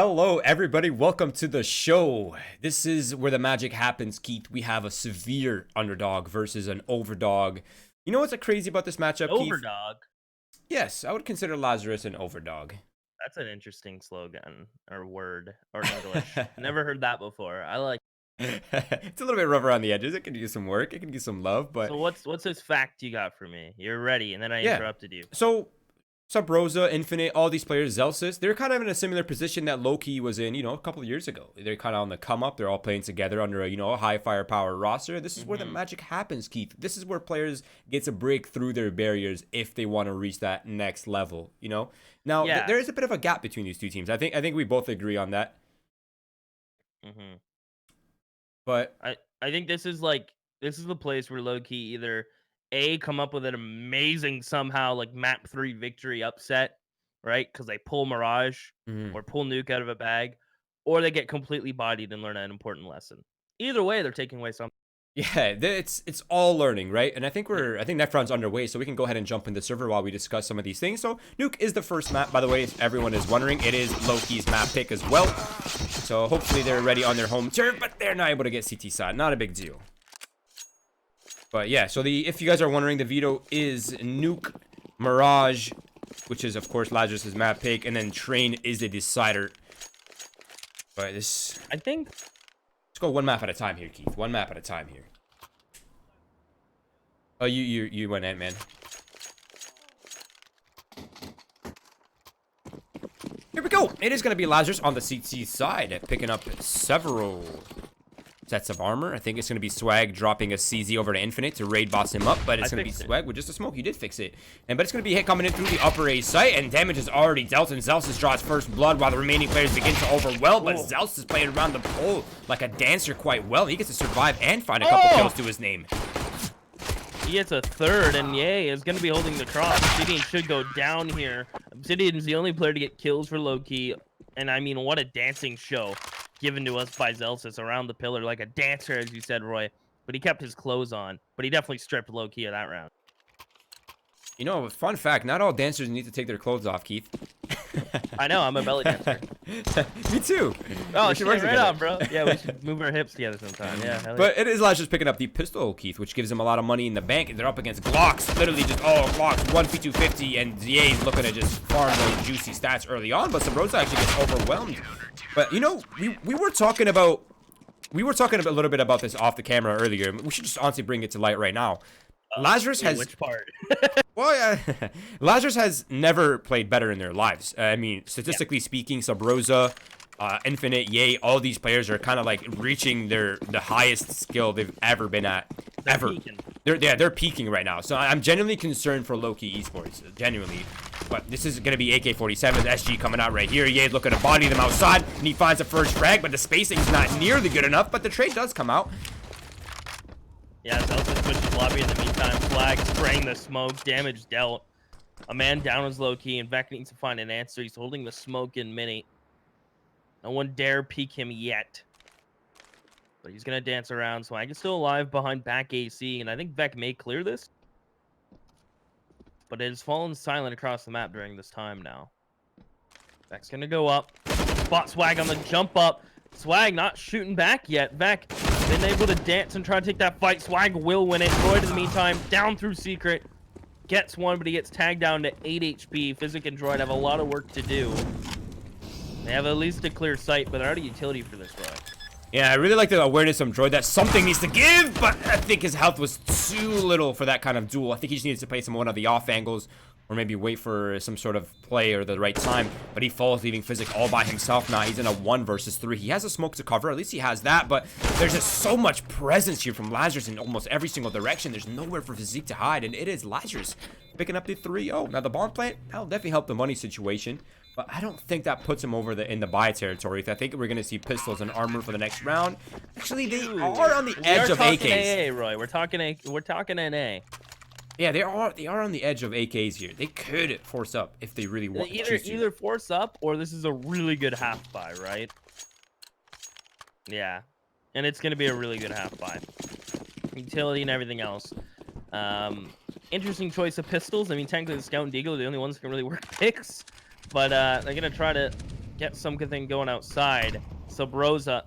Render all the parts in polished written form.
Hello, everybody. Welcome to the show. This is where the magic happens, Keith. We have a severe underdog versus an overdog. You know what's crazy about this matchup, Keith? Overdog. Yes, I would consider Lazarus an overdog. That's an interesting slogan or word or English. Never heard that before. I like. It's a little bit rough around the edges. It can use some work. It can use some love, but So what's this fact you got for me? You're ready, and then I interrupted you. So Sub Rosa, Infinite, all these players, Zelsis, they're kind of in a similar position that Lowkey was in, a couple of years ago. They're kind of on the come up. They're all playing together under a high firepower roster. This is where the magic happens, Keith. This is where players get to break through their barriers if they want to reach that next level, Now, there is a bit of a gap between these two teams. I think we both agree on that. But I think this is the place where Lowkey either come up with an amazing somehow like map 3 victory upset, right? Because they pull Mirage or pull Nuke out of a bag, or they get completely bodied and learn an important lesson. Either way, they're taking away something. Yeah, it's all learning, right? And I think that round's underway, so we can go ahead and jump in the server while we discuss some of these things. So Nuke is the first map, by the way, if everyone is wondering. It is Lowkey's map pick as well. So hopefully they're ready on their home turf, but they're not able to get CT side. Not a big deal. But yeah, so if you guys are wondering, the veto is Nuke, Mirage, which is of course Lazarus' map pick, and then Train is the decider. But let's go one map at a time here, Keith. One map at a time here. Oh, you went Ant-Man. Here we go. It is going to be Lazarus on the CT side, picking up several sets of armor. I think it's going to be Swag dropping a CZ over to Infinite to raid boss him up, but it's going to be Swag with just a smoke. He did fix it. But it's going to be hit coming in through the upper A site, and damage is already dealt, and Zelsis draws first blood while the remaining players begin to overwhelm, but Zelsis is playing around the pole like a dancer quite well. He gets to survive and find a couple kills to his name. He gets a third, and Ye is going to be holding the cross. Obsidian should go down here. Obsidian is the only player to get kills for Lowkey, and I mean, what a dancing show given to us by Zelsis around the pillar like a dancer, as you said, Roy. But he kept his clothes on, but he definitely stripped Lowkey of that round. Fun fact, not all dancers need to take their clothes off, Keith. I know, I'm a belly dancer. Me too. Oh, shit, right on, bro. Yeah, we should move our hips together sometime. Yeah. But it is Lazarus picking up the pistol, Keith, which gives him a lot of money in the bank. And they're up against Glocks. Literally just, Glocks, 1p250. And Ye's looking to just farm those juicy stats early on. But Sabrosa actually gets overwhelmed. But, we were talking a little bit about this off the camera earlier. We should just honestly bring it to light right now. Lazarus has... Which part? Well, yeah. Lazarus has never played better in their lives. I mean, statistically speaking, Sub Rosa, Infinite, Ye, all these players are kind of like reaching the highest skill they've ever been at. They're peaking right now. So I'm genuinely concerned for Lowkey Esports. Genuinely. But this is going to be AK-47, SG coming out right here. Ye looking to body them outside, and he finds the first frag, but the spacing's not nearly good enough, but the trade does come out. Yeah, Zelsis pushes lobby in the meantime. Flag spraying the smoke. Damage dealt. A man down is Lowkey, and Vec needs to find an answer. He's holding the smoke in mini. No one dare peek him yet. But he's going to dance around. Swag is still alive behind back AC, and I think Vec may clear this. But it has fallen silent across the map during this time now. Vec's going to go up. Spot Swag on the jump up. Swag not shooting back yet. Vec been able to dance and try to take that fight. Swag will win it. Droid in the meantime, down through Secret. Gets one, but he gets tagged down to 8 HP. Physic and Droid have a lot of work to do. They have at least a clear sight, but they're out of utility for this, Droid. Yeah, I really like the awareness from Droid that something needs to give, but I think his health was too little for that kind of duel. I think he just needs to play one of the off angles, or maybe wait for some sort of play or the right time. But he falls, leaving Physic all by himself now. He's in a 1 versus 3. He has a smoke to cover. At least he has that. But there's just so much presence here from Lazarus in almost every single direction. There's nowhere for Physique to hide. And it is Lazarus picking up the 3-0. Now, the bomb plant, that'll definitely help the money situation. But I don't think that puts him over in the buy territory. I think we're going to see pistols and armor for the next round. Actually, they are on the edge of AKs. AA, Roy. We're talking NA. Yeah, they are on the edge of AKs here. They could force up if they really want to. Either force up, or this is a really good half buy, right? Yeah, and it's going to be a really good half buy. Utility and everything else. Interesting choice of pistols. I mean, technically the Scout and Deagle are the only ones that can really work picks. But they're going to try to get something going outside. Subroza,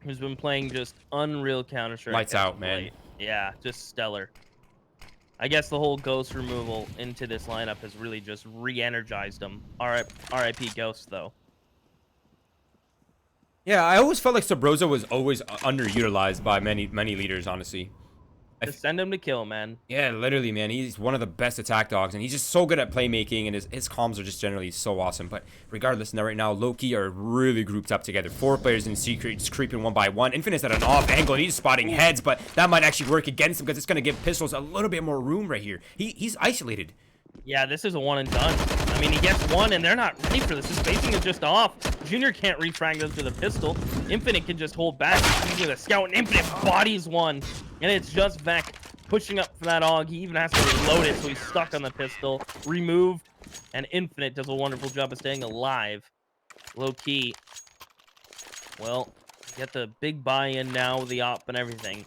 who's been playing just unreal Counter-Strike. Lights out, man. Yeah, just stellar. I guess the whole Ghost removal into this lineup has really just re-energized him. R.I.P. Ghost, though. Yeah, I always felt like Subroza was always underutilized by many leaders, honestly. Just send him to kill, man. Yeah, literally, man. He's one of the best attack dogs, and he's just so good at playmaking, and his comms are just generally so awesome. But regardless, now right now, Lowkey are really grouped up together. 4 players in secret, just creeping one by one. Infinite's at an off angle, and he's spotting heads, but that might actually work against him because it's going to give Pistols a little bit more room right here. He's isolated. Yeah, this is a one and done. I mean, he gets one, and they're not ready for this. His spacing is just off. Junior can't refrag them to the pistol. Infinite can just hold back. He's with a scout, and Infinite bodies one. And it's just Vec pushing up for that AUG. He even has to reload it, so he's stuck on the pistol. Removed, and Infinite does a wonderful job of staying alive. Lowkey. Well, get the big buy-in now with the op and everything.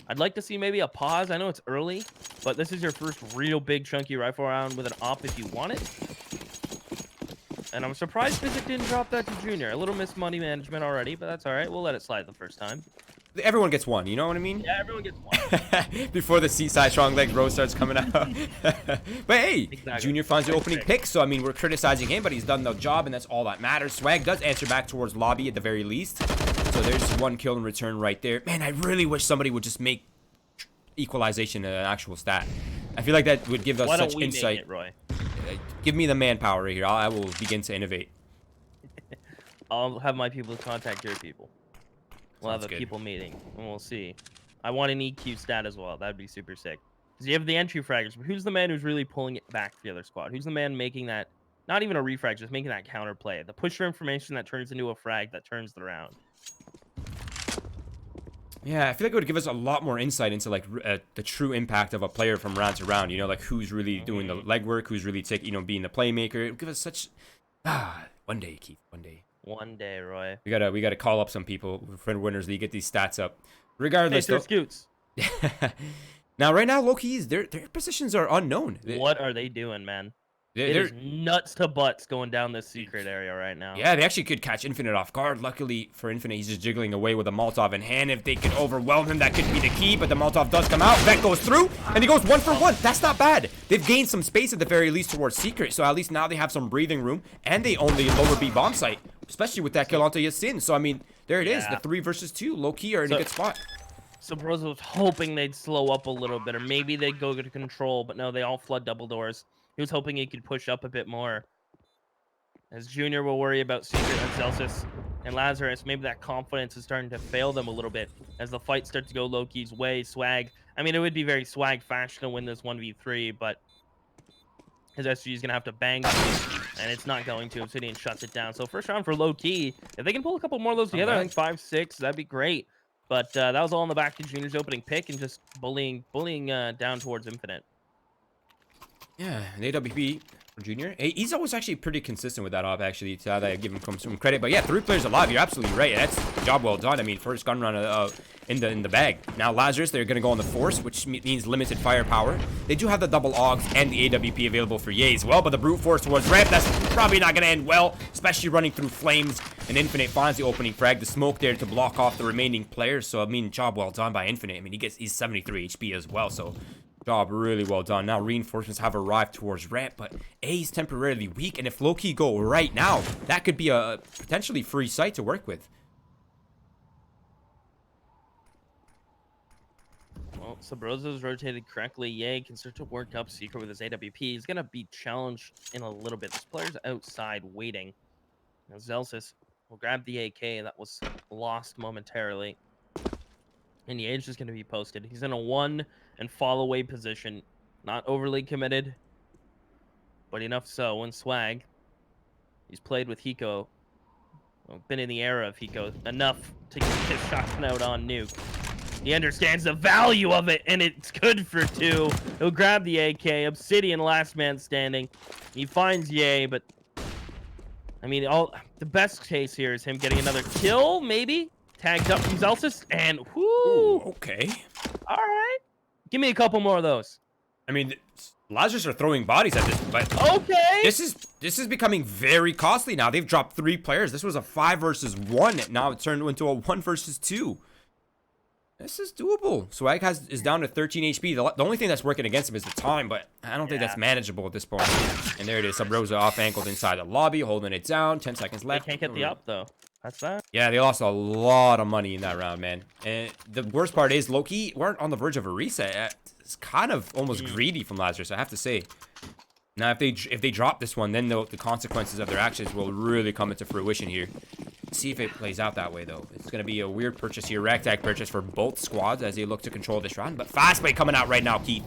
I'd like to see maybe a pause. I know it's early, but this is your first real big chunky rifle round with an op if you want it. And I'm surprised Physic didn't drop that to Junior. A little missed money management already, but that's all right. We'll let it slide the first time. Everyone gets one, you know what I mean? Yeah, everyone gets one. Before the Seaside strong legs row starts coming out. But hey, Exactly. Junior finds the opening pick, so I mean, we're criticizing him, but he's done the job, and that's all that matters. Swag does answer back towards lobby at the very least. So there's 1 kill in return right there. Man, I really wish somebody would just make equalization an actual stat. I feel like that would give us Why such don't we insight. make it, Roy? Give me the manpower right here. I will begin to innovate. I'll have my people contact your people. We'll Sounds have a good. people meeting, and we'll see. I want an EQ stat as well. That'd be super sick. Because you have the entry fraggers, but who's the man who's really pulling it back for the other squad? Who's the man making that, not even a refrag, just making that counter play? The push for information that turns into a frag that turns the round. Yeah, I feel like it would give us a lot more insight into like the true impact of a player from round to round. You know, like who's really doing the legwork, who's really being the playmaker. It would give us such. One day, Keith. One day. One day, Roy. We gotta call up some people for Winners League, get these stats up. Regardless, Hey, Scoots. Now, right now, Lowkey's their positions are unknown. What are they doing, man? It They're is nuts to butts going down this secret area right now. Yeah, they actually could catch Infinite off guard. Luckily for Infinite, he's just jiggling away with a Molotov in hand. If they could overwhelm him, that could be the key, but the Molotov does come out. Vec goes through, and he goes 1 for 1. That's not bad. They've gained some space at the very least towards Secret, so at least now they have some breathing room, and they own the lower B bomb site, especially with that kill onto Yasin. So, I mean, there it is. The 3 versus 2. Lowkey are in a good spot. So Bros was hoping they'd slow up a little bit, or maybe they'd go to control, but no, they all flood double doors. He was hoping he could push up a bit more. As Junior will worry about Secret and Celsius and Lazarus, maybe that confidence is starting to fail them a little bit as the fight starts to go Lowkey's way. Swag, I mean, it would be very Swag fashion to win this 1v3, but his SG is going to have to bang, and it's not going to. Obsidian shuts it down. So first round for Lowkey. If they can pull a couple more of those together, I think 5-6, that'd be great. But that was all in the back of Junior's opening pick and just bullying down towards Infinite. Yeah, an AWP for Junior. Hey, he's always actually pretty consistent with that op, actually, to that I give him some credit. But yeah, 3 players alive, you're absolutely right. That's job well done. I mean, first gun run in the bag. Now Lazarus, they're going to go on the Force, which means limited firepower. They do have the double AUGs and the AWP available for Ye as well, but the brute force towards ramp, that's probably not going to end well, especially running through flames. And Infinite finds the opening frag, the smoke there to block off the remaining players. So, I mean, job well done by Infinite. I mean, he's 73 HP as well, so job really well done. Now reinforcements have arrived towards ramp, but A's temporarily weak, and if Lowkey go right now, that could be a potentially free site to work with. Well, Sabroza's rotated correctly. Ye can start to work up Secret with his AWP. He's going to be challenged in a little bit. This player's outside waiting. Now Zelsis will grab the AK that was lost momentarily. And Ye's just going to be posted. He's in a 1 and fall away position. Not overly committed, but enough so. When Swag, he's played with Hiko. Well, been in the era of Hiko enough to get his shots out on Nuke. He understands the value of it, and it's good for 2. He'll grab the AK. Obsidian, last man standing. He finds Ye, but I mean, the best case here is him getting another kill, maybe. Tagged up from Zelsis, and whoo! Okay. All right. Give me a couple more of those. I mean, Lazarus are throwing bodies at this, but Okay. this is becoming very costly now. They've dropped 3 players. This was a 5 versus 1. Now it turned into a 1 versus 2. This is doable. Swag is down to 13 HP. The only thing that's working against him is the time, but I don't think that's manageable at this point. And there it is. Subrosa off-ankled inside the lobby, holding it down. 10 seconds left. They can't get the up, though. That's that. Yeah, they lost a lot of money in that round, man. And the worst part is, Lowkey weren't on the verge of a reset. It's kind of almost greedy from Lazarus, I have to say. Now, if they drop this one, then the consequences of their actions will really come into fruition here. See if it plays out that way, though. It's going to be a weird purchase here. Ragtag purchase for both squads as they look to control this round. But fast play coming out right now, Keith.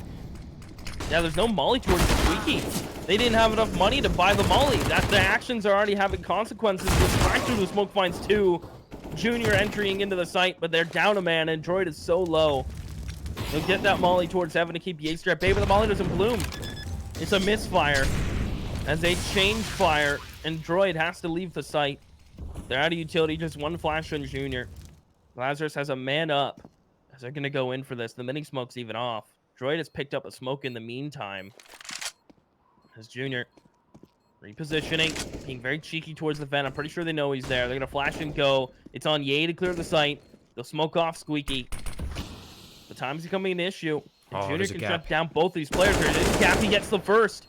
Yeah, there's no molly towards the squeaky. They didn't have enough money to buy the molly. The actions are already having consequences. Distracted with smoke finds 2. Junior entering into the site, but they're down a man, and Droid is so low. They'll get that molly towards heaven to keep Yaster at bay, but the molly doesn't bloom. It's a misfire as they change fire, and Droid has to leave the site. They're out of utility, just 1 flash on Junior. Lazarus has a man up as they're going to go in for this. The mini smoke's even off. Droid has picked up a smoke in the meantime. As Junior repositioning, being very cheeky towards the vent. I'm pretty sure they know he's there. They're going to flash and go. It's on Ye to clear the site. They'll smoke off Squeaky. The time's becoming an issue. And Junior can shut down both these players. Gappy gets the first.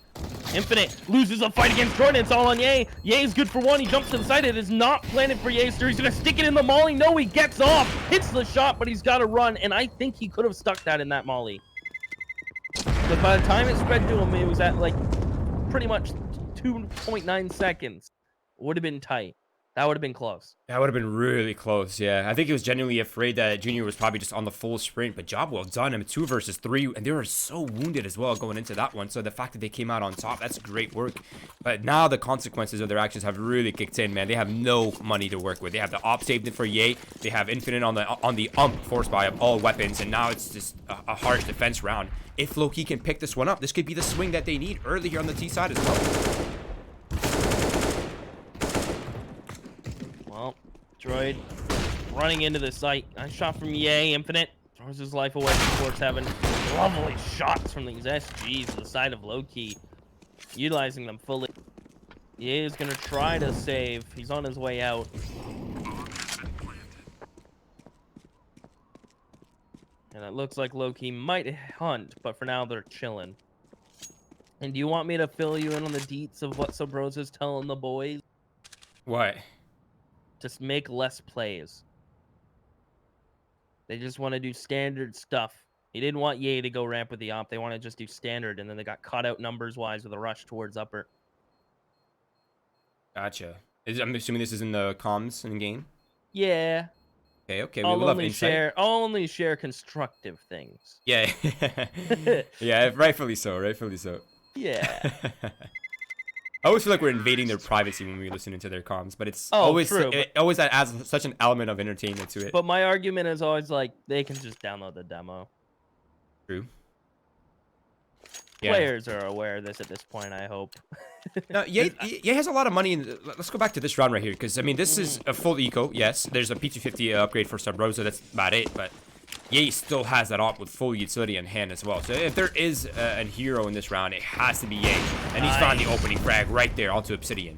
Infinite loses a fight against Jordan. It's all on Ye. Ye's good for 1. He jumps to the side. It is not planted for Yaster. He's going to stick it in the molly. No, he gets off. Hits the shot, but he's got to run. And I think he could have stuck that in that molly. But by the time it spread to him, it was at like pretty much 2.9 seconds. Would have been tight. That would have been close. That would have been really close, yeah. I think he was genuinely afraid that Junior was probably just on the full sprint, but job well done. I mean, 2 versus 3, and they were so wounded as well going into that one. So the fact that they came out on top, that's great work. But now the consequences of their actions have really kicked in, man. They have no money to work with. They have the op saved for Ye. They have Infinite on the force buy of all weapons, and now it's just a harsh defense round. If Lowkey can pick this one up, this could be the swing that they need early here on the T side as well. Droid running into the site. Nice shot from Ye. Infinite throws his life away towards heaven. Lovely shots from these SGs to the side of Lowkey, utilizing them fully. Ye is going to try to save. He's on his way out. And it looks like Lowkey might hunt, but for now they're chilling. And do you want me to fill you in on the deets of what Subrosa's telling the boys? What? Just make less plays. They just want to do standard stuff. He didn't want Ye to go ramp with the op. They want to just do standard, and then they got caught out numbers-wise with a rush towards upper. Gotcha. I'm assuming this is in the comms in game? Yeah. Okay. We love insight. Only share constructive things. Yeah. Yeah, rightfully so. Yeah. I always feel like we're invading their privacy when we listen into their comms, but it's true, it always adds such an element of entertainment to it. But my argument is always like, they can just download the demo. True. Players are aware of this at this point, I hope. Now, Ye has a lot of money. Let's go back to this round right here, because, I mean, this is a full eco, yes. There's a P250 upgrade for Subrosa, that's about it, but Ye still has that op with full utility in hand as well. So if there is a hero in this round, it has to be Ye. And he's found the opening frag right there onto Obsidian.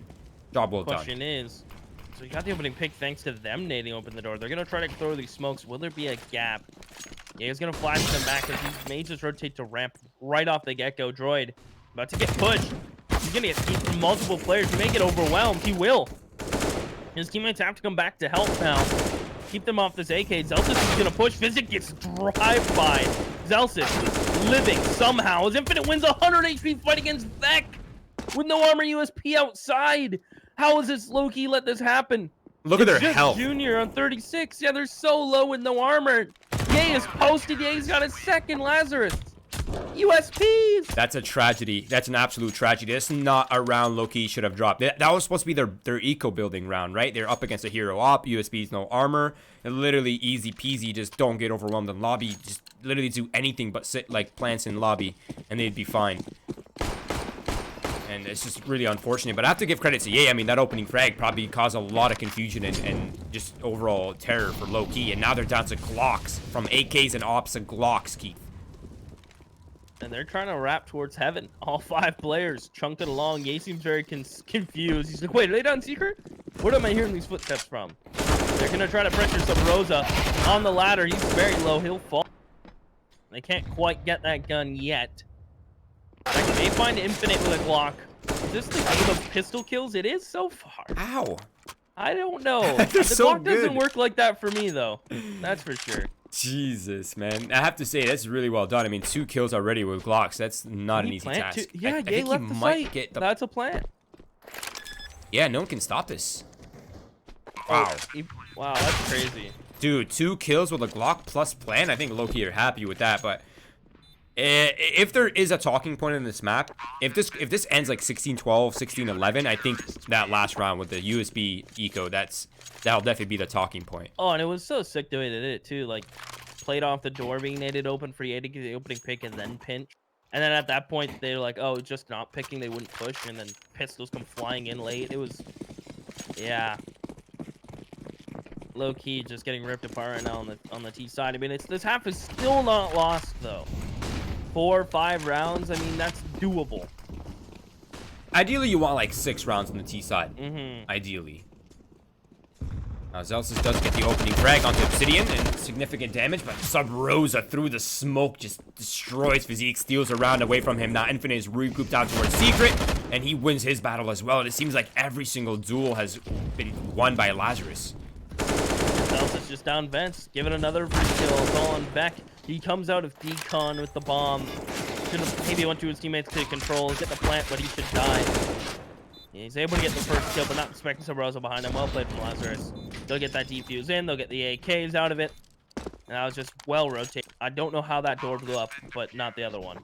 Job well done. Question is, so you got the opening pick thanks to them nading open the door. They're going to try to throw these smokes. Will there be a gap? Ye's going to flash them back as these mages rotate to ramp right off the get-go. Droid about to get pushed. He's going to get beat from multiple players. He may get overwhelmed. He will. His teammates have to come back to help now. Keep them off this AK. Zelsis is going to push. Physic gets drive-by. Zelsis living somehow. As Infinite wins a 100 HP fight against Vec with no armor USP outside. How is this Lowkey let this happen? Look at their health. Junior on 36. Yeah, they're so low with no armor. Ye is posted. Ye's got a second. Lazarus. USPs. That's a tragedy. That's an absolute tragedy. That's not a round Lowkey should have dropped. That was supposed to be their eco building round, right? They're up against a hero op, USPs, no armor. And literally easy peasy. Just don't get overwhelmed in lobby. Just literally do anything but sit like plants in lobby, and they'd be fine. And it's just really unfortunate. But I have to give credit to Ye. I mean, that opening frag probably caused a lot of confusion and just overall terror for Lowkey. And now they're down to Glocks. From AKs and ops to Glocks, Keith. And they're trying to wrap towards heaven. All 5 players chunked it along. Ye seems very confused. He's like, wait, are they down secret? Where am I hearing these footsteps from? They're going to try to pressure some Rosa on the ladder. He's very low. He'll fall. They can't quite get that gun yet. They find Infinite with a Glock. Is this the game of pistol kills? It is so far. Ow. I don't know. They're The so Glock doesn't good. work like that for me, though. That's for sure. Jesus, man. I have to say, that's really well done. I mean, 2 kills already with Glocks. That's not an easy task. Yeah, I Ye think left he the might site. get the... That's a plan. Yeah, no one can stop this. Wow. Wow, that's crazy. Dude, 2 kills with a Glock plus plan. I think Lowkey are happy with that, but if there is a talking point in this map, if this ends like 16-12, 16-11, I think that last round with the USB eco, that'll definitely be the talking point. Oh, and it was so sick the way they did it too. Like, played off the door being naded open for Ye to get the opening pick and then pinch. And then at that point, they were like, oh, just not picking, they wouldn't push, and then pistols come flying in late. It was, yeah. Low key, just getting ripped apart right now on the T side. I mean, this half is still not lost though. 4 or 5 rounds. I mean, that's doable. Ideally, you want like 6 rounds on the T side. Mm-hmm. Ideally. Zelsis does get the opening frag onto Obsidian and significant damage, but Sub Rosa through the smoke just destroys Physique, steals a round away from him. Now Infinite is regrouped down towards Secret, and he wins his battle as well. And it seems like every single duel has been won by Lazarus. Zelsis just down vents, give it another free kill. It's all on Beck. He comes out of decon with the bomb. Should have maybe went to his teammates to control, get the plant, but he should die. He's able to get the first kill, but not expecting some Rosa behind him. Well played from Lazarus. They'll get that defuse in. They'll get the AKs out of it. And that was just well rotated. I don't know how that door blew up, but not the other one.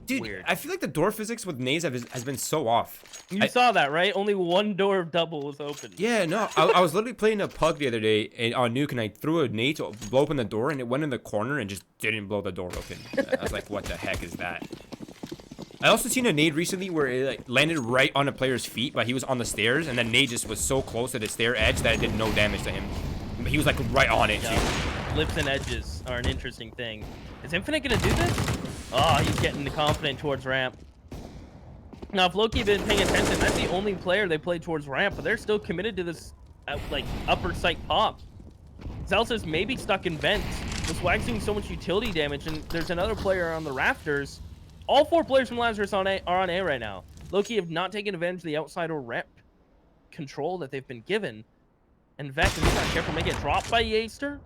Dude, Weird. I feel like the door physics with nades has been so off. You saw that, right? Only one door double was open. Yeah, no, I was literally playing a pug the other day on Nuke, and I threw a nade to blow open the door, and it went in the corner and just didn't blow the door open. I was like, what the heck is that? I also seen a nade recently where it like landed right on a player's feet, but he was on the stairs, and then nade just was so close to the stair edge that it did no damage to him. But he was like right on it, too. Lips and edges are an interesting thing. Is Infinite gonna do this? Oh, he's getting confident towards ramp. Now, if Lowkey had been paying attention, that's the only player they played towards ramp, but they're still committed to this, like, upper site pop. Zelsis may be stuck in vents. The Swag's doing so much utility damage, and there's another player on the rafters. All 4 players from Lazarus are on A right now. Lowkey have not taken advantage of the outside or rep control that they've been given. And Vec, if he's not careful, may get dropped by Yaster.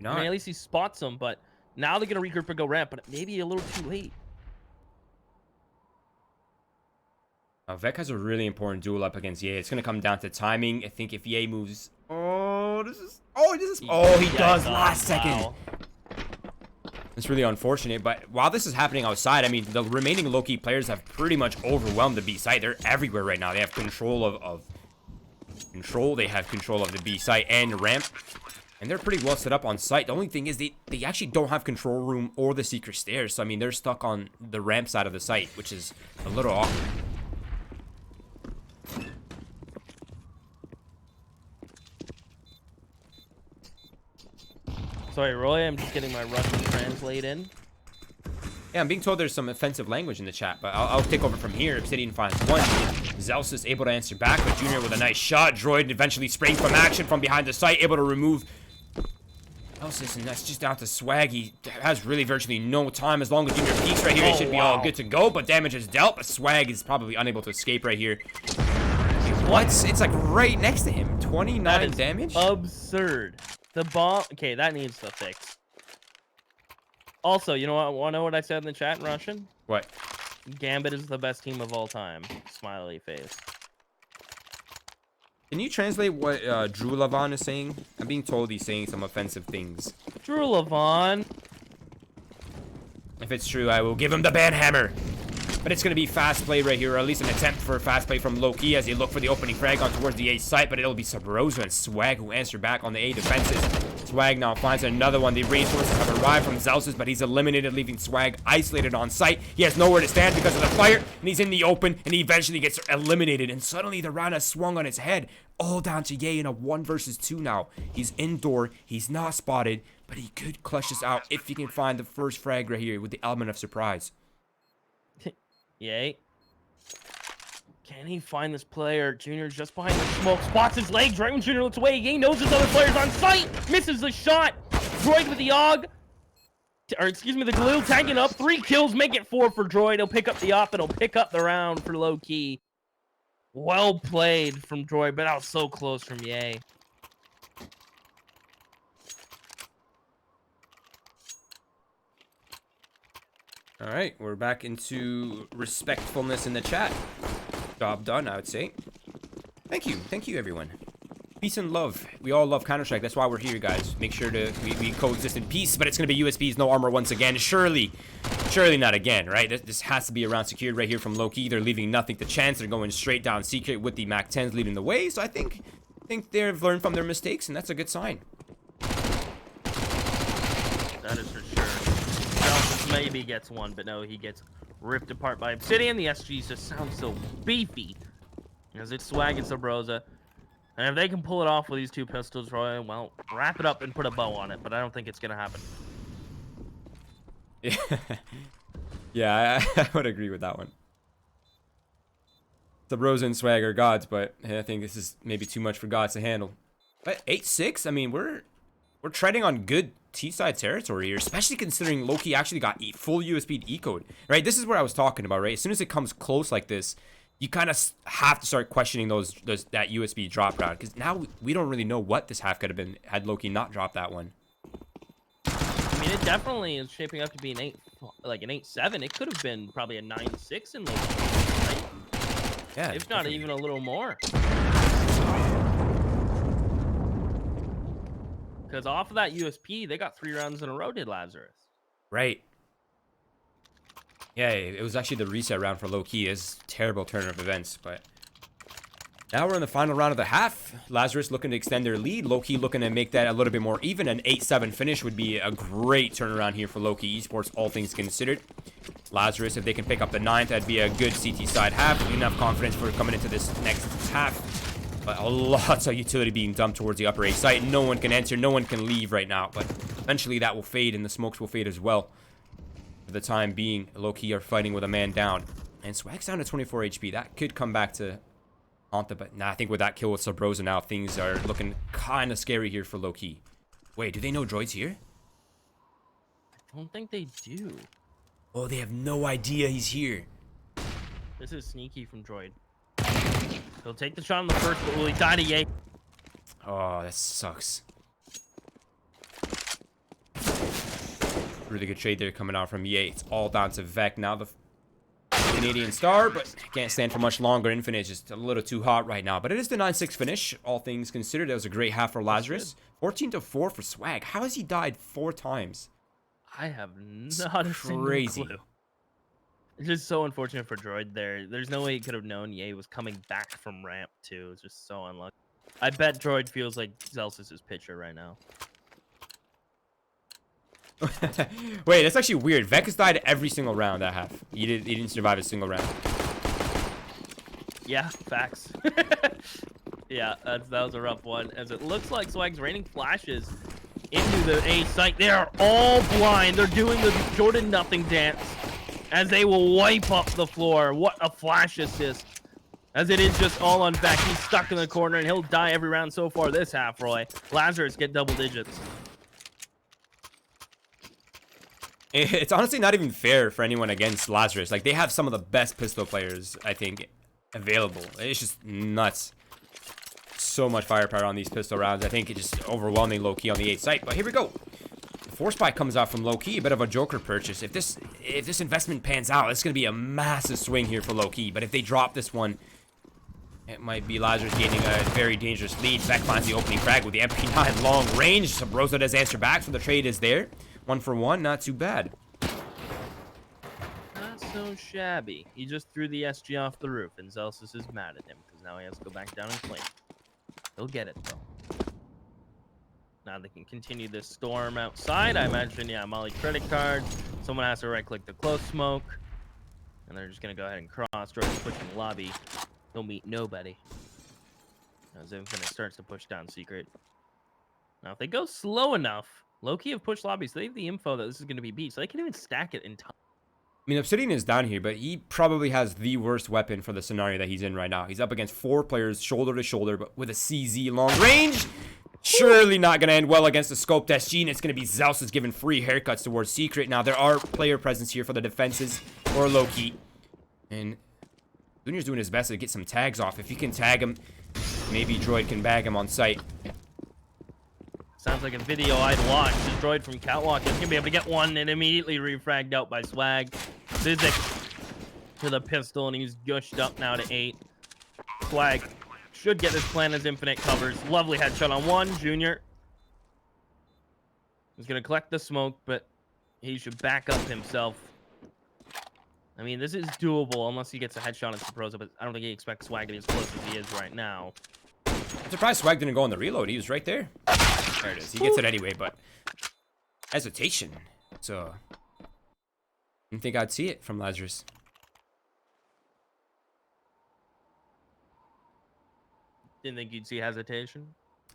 I mean, at least he spots him, but now they're going to regroup and go ramp, but it may be a little too late. Vec has a really important duel up against Ye. It's going to come down to timing. I think if Ye moves... Oh, he does last second. It's really unfortunate, but while this is happening outside, I mean, the remaining low-key players have pretty much overwhelmed the B site. They're everywhere right now. They have control of They have control of the B site and ramp, and they're pretty well set up on site. The only thing is they actually don't have control room or the secret stairs, so I mean, they're stuck on the ramp side of the site, which is a little awkward. Sorry, Roy, I'm just getting my Russian translate in. Yeah, I'm being told there's some offensive language in the chat, but I'll take over from here. Obsidian finds one. Zelsis able to answer back, but Junior with a nice shot. Droid eventually spraying from action from behind the site, able to remove Zelsis, and that's just down to Swag. He has really virtually no time. As long as Junior peeks right here, he should be all good to go, but damage is dealt, but Swag is probably unable to escape right here. What? It's like right next to him. 29 damage? Absurd. The bomb... Okay, that needs to fix. Also, you know what? Want to know what I said in the chat in Russian? What? Gambit is the best team of all time. Smiley face. Can you translate what Drew Lavon is saying? I'm being told he's saying some offensive things. Drew Lavon. If it's true, I will give him the ban hammer. But it's going to be fast play right here, or at least an attempt for a fast play from Lowkey as they look for the opening frag on towards the A site, but it'll be Subrosa and Swag who answer back on the A defenses. Swag now finds another one. The reinforcements have arrived from Zelsus, but he's eliminated, leaving Swag isolated on site. He has nowhere to stand because of the fire, and he's in the open, and he eventually gets eliminated, and suddenly the round has swung on its head. All down to Ye in a 1 versus 2 now. He's indoor, he's not spotted, but he could clutch this out if he can find the first frag right here with the element of surprise. Yay. Can he find this player? Junior's just behind the smoke. Spots his legs right when Junior looks away. He knows his other player's on sight. Misses the shot. Droid with the AUG. Or excuse me, the Galil tagging up. 3 kills. Make it 4 for Droid. He'll pick up the op. It'll pick up the round for Lowkey. Well played from Droid, but that was so close from Ye. All right, we're back into respectfulness in the chat. Job done, I would say. Thank you, everyone. Peace and love. We all love Counter-Strike. That's why we're here, guys. Make sure we coexist in peace. But it's gonna be USBs, no armor once again. Surely not again, right? This has to be a round secured right here from Lowkey. They're leaving nothing to chance. They're going straight down secret with the Mac 10s leading the way. So I think they've learned from their mistakes, and that's a good sign. That is for sure. Zelsus maybe gets one, but no, he gets ripped apart by Obsidian. The SGs just sound so beefy. As it's Swag and Subrosa. And if they can pull it off with these 2 pistols, Roy, well, wrap it up and put a bow on it. But I don't think it's going to happen. Yeah, I would agree with that one. Subrosa and Swag are gods, but I think this is maybe too much for gods to handle. But 8-6, I mean, we're treading on good Seaside territory here, especially considering Lowkey actually got full USB E-code, right? This is what I was talking about, right? As soon as it comes close like this, you kind of have to start questioning that USB drop round, because now we don't really know what this half could have been had Lowkey not dropped that one. I mean, it definitely is shaping up to be an 8-7. It could have been probably a 9-6 in Lowkey, right? Yeah, if not even a little more. Because off of that USP, they got 3 rounds in a row, did Lazarus. Right. Yeah, it was actually the reset round for Lowkey. It's a terrible turn of events, but now we're in the final round of the half. Lazarus looking to extend their lead. Lowkey looking to make that a little bit more even. An 8-7 finish would be a great turnaround here for Lowkey Esports, all things considered. Lazarus, if they can pick up the 9th, that'd be a good CT side half. Enough confidence for coming into this next half. But a lot of utility being dumped towards the upper A site. No one can enter, no one can leave right now. But eventually that will fade, and the smokes will fade as well. For the time being, Lowkey are fighting with a man down. And Swag's down to 24 HP. That could come back to haunt them. But nah, I think with that kill with Subrosa now, things are looking kind of scary here for Lowkey. Wait, do they know Droid's here? I don't think they do. Oh, they have no idea he's here. This is sneaky from Droid. He'll take the shot on the first, but will he die to Ye? Oh, that sucks. Really good trade there coming out from Ye. It's all down to Vec. Now the Canadian star, but can't stand for much longer. Infinite is just a little too hot right now. But it is the 9-6 finish, all things considered. That was a great half for Lazarus. 14-4 for Swag. How has he died 4 times? I have not a single clue. It's just so unfortunate for Droid there. There's no way he could have known Ye was coming back from ramp, too. It's just so unlucky. I bet Droid feels like Zelsus' pitcher right now. Wait, that's actually weird. Vec has died every single round that half. He didn't survive a single round. Yeah, facts. Yeah, that was a rough one. As it looks like Swag's raining flashes into the A site. They are all blind. They're doing the Jordan nothing dance as they will wipe up the floor. What a flash assist. As it is just all on Vec. He's stuck in the corner and he'll die every round so far this half, Roy. Lazarus get double digits. It's honestly not even fair for anyone against Lazarus. Like, they have some of the best pistol players, I think, available. It's just nuts. So much firepower on these pistol rounds. I think it's just overwhelming Lowkey on the 8th site. But here we go. The force spike comes out from Lowkey. A bit of a Joker purchase. If this investment pans out, it's going to be a massive swing here for Lowkey. But if they drop this one, it might be Lazarus gaining a very dangerous lead. Vec finds the opening frag with the MP9 long range. Subrosa does answer back, so the trade is there. 1 for 1, not too bad. Not so shabby. He just threw the SG off the roof, and Celsius is mad at him because now he has to go back down and claim. He'll get it though. Now they can continue this storm outside. I imagine, yeah, Molly credit card. Someone has to right-click the close smoke, and they're just gonna go ahead and cross. Jordan's pushing lobby. He'll meet nobody. As Infinite starts to push down secret. Now if they go slow enough, Lowkey have pushed lobby, so they have the info that this is gonna be beat, so they can even stack it in time. I mean, Obsidian is down here, but he probably has the worst weapon for the scenario that he's in right now. He's up against 4 players, shoulder to shoulder, but with a CZ long range. Surely not going to end well against the scoped SG, and it's going to be Zeus giving free haircuts towards Secret. Now, there are player presence here for the defenses or Lowkey. And Junior's doing his best to get some tags off. If he can tag him, maybe Droid can bag him on site. Sounds like a video I'd watch. The Droid from Catwalk is going to be able to get one and immediately refragged out by Swag. Physic to the pistol, and he's gushed up now to 8. Swag should get this plan as Infinite covers. Lovely headshot on 1. Junior is going to collect the smoke, but he should back up himself. I mean, this is doable unless he gets a headshot on Saprosa, but I don't think he expects Swag to be as close as he is right now. I'm surprised Swag didn't go on the reload. He was right there. There it is. He gets it anyway, but hesitation. So, didn't think I'd see it from Lazarus. Didn't think you'd see hesitation?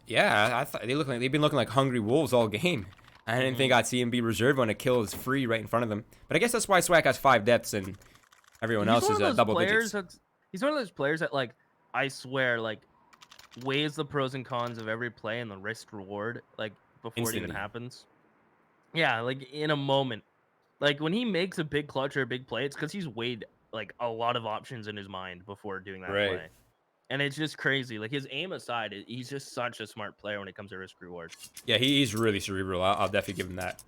Yeah, I thought they've been looking like hungry wolves all game. I didn't think I'd see him be reserved when a kill is free right in front of them. But I guess that's why Swag has 5 deaths and everyone else is double digits. He's one of those players that, like, I swear, like, weighs the pros and cons of every play and the risk reward, like, before it even happens. Yeah, like, in a moment. Like, when he makes a big clutch or a big play, it's because he's weighed, like, a lot of options in his mind before doing that play. And it's just crazy. Like, his aim aside, he's just such a smart player when it comes to risk reward. Yeah, he's really cerebral. I'll definitely give him that.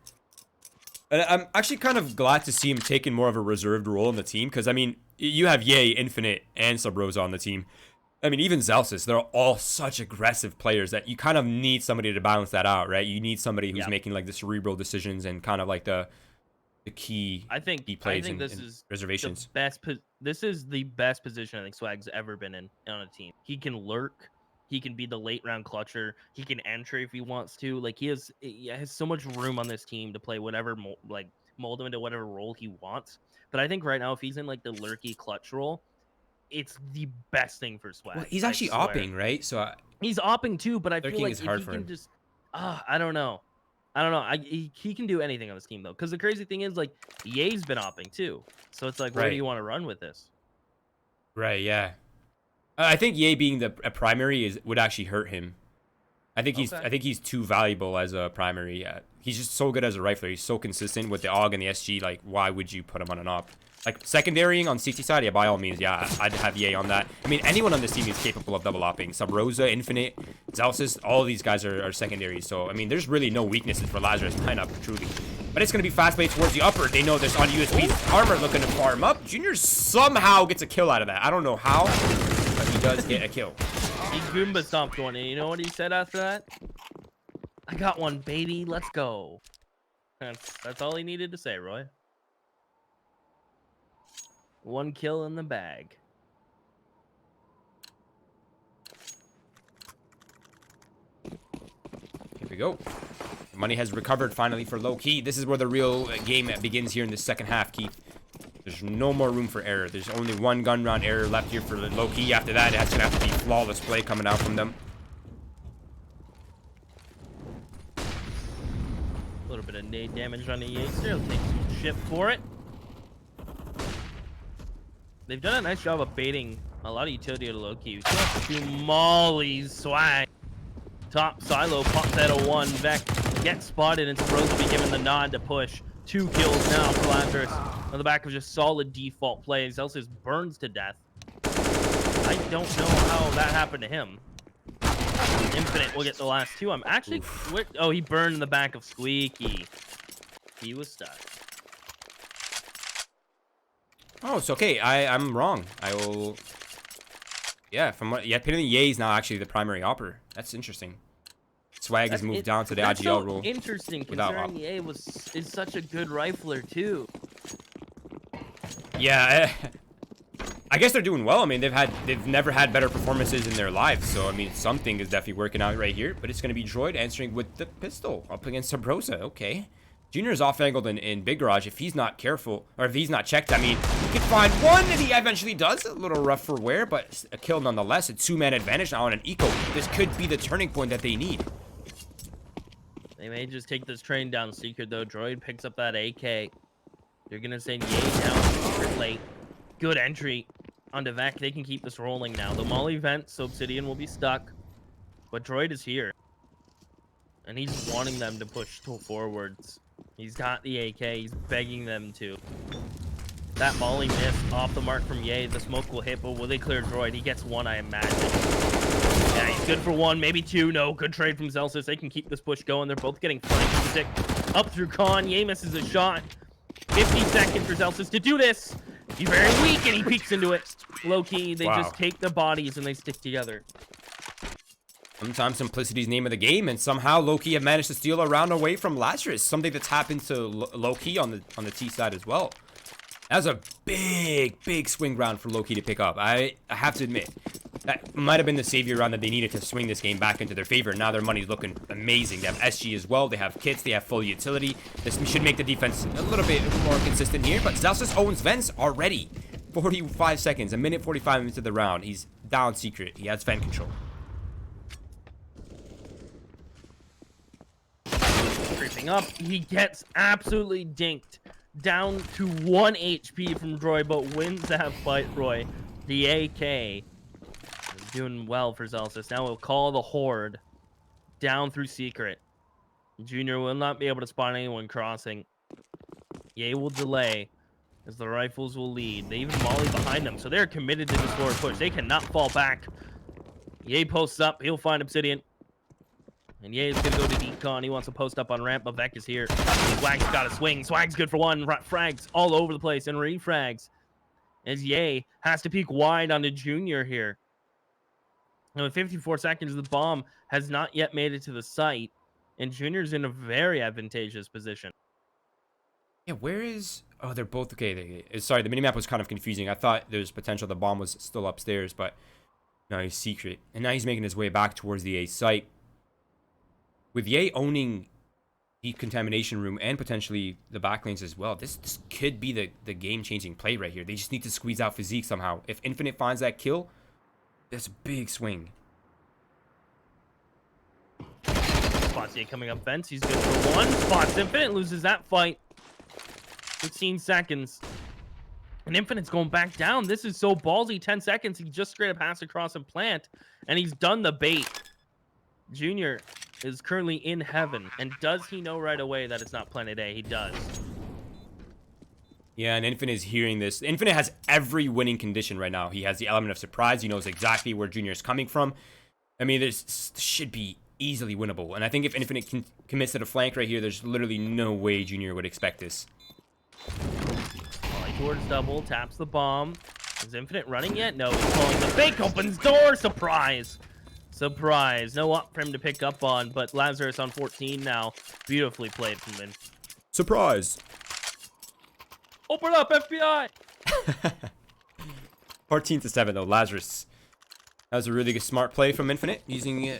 And I'm actually kind of glad to see him taking more of a reserved role in the team. Because, I mean, you have Ye, Infinite, and Sabrosa on the team. I mean, even Zelsis, they're all such aggressive players that you kind of need somebody to balance that out, right? You need somebody who's making, like, the cerebral decisions and kind of, like, the key plays and reservations. This is the best position I think Swag's ever been in on a team. He can lurk. He can be the late round clutcher. He can enter if he wants to. Like, he has so much room on this team to play whatever, mold him into whatever role he wants. But I think right now, if he's in, like, the lurky clutch role, it's the best thing for Swag. Well, he's actually opping, right? So he's opping too, but I feel like if he can just, I don't know. He can do anything on this team though, because the crazy thing is, like, Ye's been opping too. So it's like, where do you want to run with this? Right. Yeah. I think Ye being a primary would actually hurt him. I think he's too valuable as a primary. He's just so good as a rifler. He's so consistent with the AUG and the SG. Like, why would you put him on an op? Like, secondarying on Seaside, yeah, by all means, yeah, I'd have Ye on that. I mean, anyone on this team is capable of double opping. Sabrosa, Infinite, Zelsis, all of these guys are secondaries. So, I mean, there's really no weaknesses for Lazarus lineup, truly. But it's going to be fast played towards the upper. They know there's on USB's armor looking to farm up. Junior somehow gets a kill out of that. I don't know how, but he does get a kill. He Goomba stomped one, and you know what he said after that? I got one, baby. Let's go. That's all he needed to say, Roy. 1 kill in the bag. Here we go. Money has recovered finally for Lowkey. This is where the real game begins here in the second half, Keith. There's no more room for error. There's only 1 gun round error left here for Lowkey. After that, it's going to have to be flawless play coming out from them. A little bit of nade damage on the Yates there. He'll take some shit for it. They've done a nice job of baiting a lot of utility to Lowkey. We still have to do mollies. Swag. Top silo pops out of 1. Vec gets spotted, and Rose will be given the nod to push. 2 kills now for Lazarus on the back of just solid default plays. Elsis burns to death. I don't know how that happened to him. Infinite will get the last 2. I'm actually... Oh, he burned in the back of Squeaky. He was stuck. Oh, it's okay. I'm wrong. I will... Yeah, from what... Yeah, apparently Ye's now actually the primary opper. That's interesting. Swag has moved down to the IGL role. Interesting, considering Ye is such a good rifler too. Yeah, I guess they're doing well. I mean, they've never had better performances in their lives. So I mean, something is definitely working out right here. But it's gonna be Droid answering with the pistol up against Sabrosa. Okay. Junior's off-angled in Big Garage. If he's not careful, or if he's not checked, I mean, he can find one, and he eventually does. A little rough for wear, but a kill nonetheless. A two-man advantage now on an eco. This could be the turning point that they need. They may just take this train down secret, though. Droid picks up that AK. They're going to send Ye down secret late. Good entry onto Vec. They can keep this rolling now. The Molly vent, so Obsidian will be stuck. But Droid is here. And he's wanting them to push forwards. He's got the AK. He's begging them to. That Molly missed off the mark from Ye. The smoke will hit, but will they clear Droid? He gets one, I imagine. Yeah, he's good for one, maybe two. No, good trade from Celsius. They can keep this push going. They're both getting flanked. Up through Khan. Ye misses a shot. 50 seconds for Celsius to do this. He's very weak, and he peeks into it. Lowkey, they just take the bodies, and they stick together. Sometimes simplicity's name of the game, and somehow Lowkey have managed to steal a round away from Lazarus. Something that's happened to Lowkey on the T side as well. That was a big swing round for Lowkey to pick up. I have to admit, that might have been the savior round that they needed to swing this game back into their favor. Now their money's looking amazing. They have SG as well. They have kits. They have full utility. This should make the defense a little bit more consistent here. But Celsius owns vents already. 45 seconds, a minute 45 into the round. He's down secret. He has vent control. Creeping up, he gets absolutely dinked. Down to 1 HP from Roy, but wins that fight, Roy. The AK is doing well for Celsius. Now we'll call the Horde down through secret. Junior will not be able to spot anyone crossing. Ye will delay as the rifles will lead. They even Molly behind them, so they're committed to this forward push. They cannot fall back. Ye posts up. He'll find Obsidian. And Ye is going to go to decon. He wants to post up on ramp, but Vec is here. Swag's got a swing. Swag's good for one. Frags all over the place and refrags. As Ye has to peek wide onto Junior here. And with 54 seconds, the bomb has not yet made it to the site. And Junior's in a very advantageous position. Yeah, where is... Oh, they're both... Okay, sorry, the minimap was kind of confusing. I thought there was potential the bomb was still upstairs, but... No, he's secret. And now he's making his way back towards the A site. With Ye owning decontamination room and potentially the backlanes as well, this could be the game-changing play right here. They just need to squeeze out Physique somehow. If Infinite finds that kill, that's a big swing. Spots Ye coming up fence. He's good for one. Spots Infinite, loses that fight. 15 seconds. And Infinite's going back down. This is so ballsy. 10 seconds. He just straight up has to cross and plant. And he's done the bait. Junior is currently in heaven. And does he know right away that it's not Planet A? He does. Yeah, and Infinite is hearing this. Infinite has every winning condition right now. He has the element of surprise. He knows exactly where Junior is coming from. I mean, this should be easily winnable. And I think if Infinite commits to the flank right here, there's literally no way Junior would expect this. Towards double, taps the bomb. Is Infinite running yet? No, he's calling the fake, opens door, surprise! Surprise, no up for him to pick up on, but Lazarus on 14 now. Beautifully played from him. Surprise! Open up, FBI! 14-7 though, Lazarus. That was a really good smart play from Infinite, using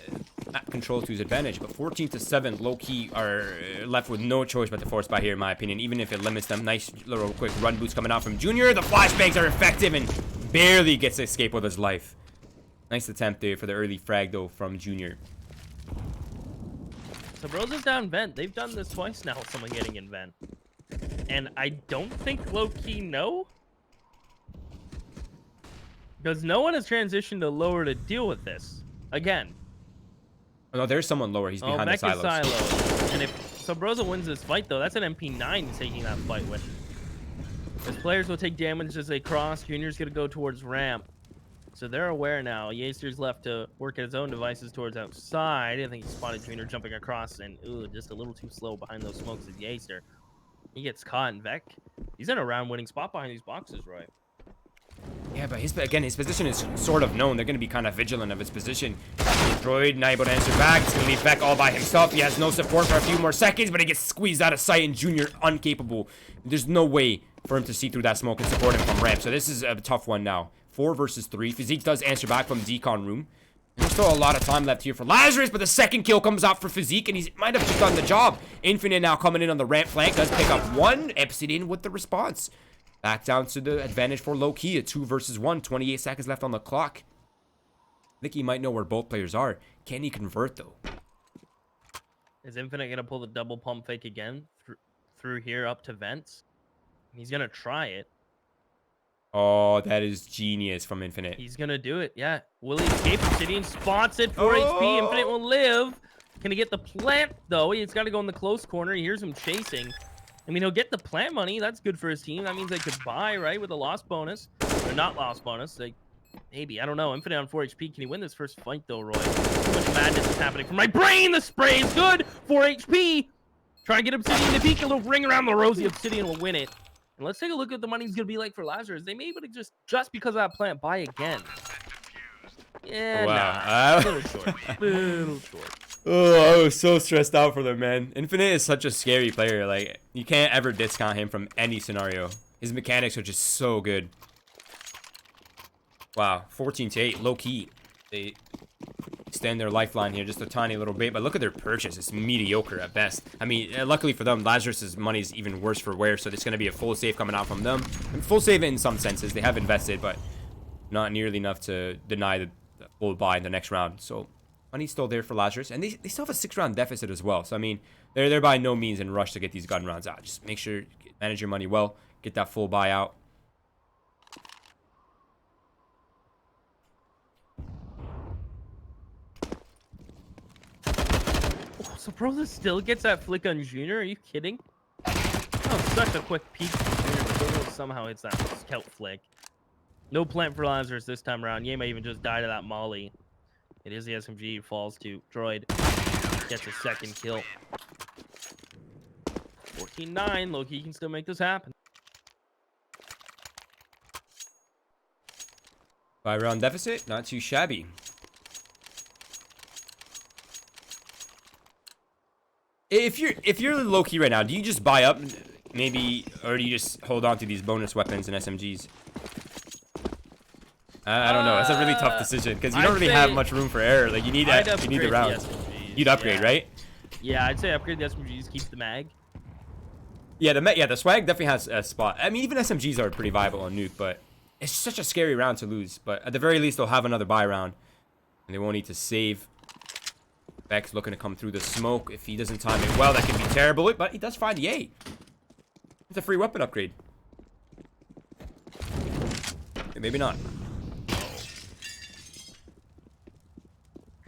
map control to his advantage. But 14-7, Lowkey are left with no choice but to force by here, in my opinion, even if it limits them. Nice little quick run boost coming out from Junior. The flashbangs are effective and barely gets to escape with his life. Nice attempt there for the early frag, though, from Junior. So Rosa's down vent. They've done this twice now with someone getting in vent. And I don't think Lowkey know. Because no one has transitioned to lower to deal with this. Again. Oh, no, there's someone lower. He's behind the silos. And if Sabrosa wins this fight, though, that's an MP9 he's taking that fight with. His players will take damage as they cross. Junior's going to go towards ramp. So they're aware now. Yaster's left to work at his own devices towards outside. I think he spotted Junior jumping across and, ooh, just a little too slow behind those smokes as Yaster. He gets caught in Vec. He's in a round-winning spot behind these boxes, right? Yeah, but his position is sort of known. They're going to be kind of vigilant of his position. Droid not able to answer back. It's going to leave Vec all by himself. He has no support for a few more seconds, but he gets squeezed out of sight, and Junior incapable. There's no way for him to see through that smoke and support him from ramp. So this is a tough one now. 4 versus 3. Physique does answer back from decon room. And there's still a lot of time left here for Lazarus, but the second kill comes out for Physique, and he might have just done the job. Infinite now coming in on the ramp flank, does pick up one. Obsidian with the response. Back down to the advantage for Lowkey, a 2 versus 1. 28 seconds left on the clock. I think he might know where both players are. Can he convert, though? Is Infinite going to pull the double pump fake again through here up to vents? He's going to try it. Oh, that is genius from Infinite. He's going to do it, yeah. Will he escape? Obsidian spots it. 4 HP. Infinite will live. Can he get the plant, though? He's got to go in the close corner. He hears him chasing. I mean, he'll get the plant money. That's good for his team. That means they could buy, right, with a loss bonus. Or not loss bonus. They, maybe. I don't know. Infinite on 4 HP. Can he win this first fight, though, Roy? Too much madness is happening from my brain. The spray is good. 4 HP. Try and get Obsidian to peek. A little ring around the rosy. Obsidian will win it. And let's take a look at what the money's going to be like for Lazarus. They may be able to just because of that plant, buy again. Yeah, wow. Nah. Little short. Little short. Oh, I was so stressed out for them, man. Infinite is such a scary player. Like, you can't ever discount him from any scenario. His mechanics are just so good. Wow, 14-8, Lowkey. They extend their lifeline here just a tiny little bit, but look at their purchase. It's mediocre at best. I mean, luckily for them, Lazarus's money is even worse for wear, so it's going to be a full save coming out from them. And full save in some senses. They have invested, but not nearly enough to deny the full buy in the next round. So money's still there for Lazarus, and they still have a 6-round deficit as well. So I mean, they're by no means in a rush to get these gun rounds out. Just make sure you manage your money well, get that full buy out. Oh, so Proza still gets that flick on Junior? Are you kidding? Oh, such a quick peek from Junior, but Proza somehow hits that scout flick. No plant for Lazarus this time around. Yema even just died of that molly. It is the SMG, falls to Droid. Gets a second kill. 14-9, Lowkey can still make this happen. 5-round deficit, not too shabby. If you're Lowkey right now, do you just buy up maybe, or do you just hold on to these bonus weapons and SMGs? I don't know. It's a really tough decision because you don't really have much room for error. Like you need the rounds. You'd upgrade, right? Yeah, I'd say upgrade the SMGs, keep the mag. Yeah, the swag definitely has a spot. I mean, even SMGs are pretty viable on nuke, but it's such a scary round to lose. But at the very least, they'll have another buy round, and they won't need to save. Beck's looking to come through the smoke. If he doesn't time it well, that can be terrible. But he does find the 8. It's a free weapon upgrade. Maybe not.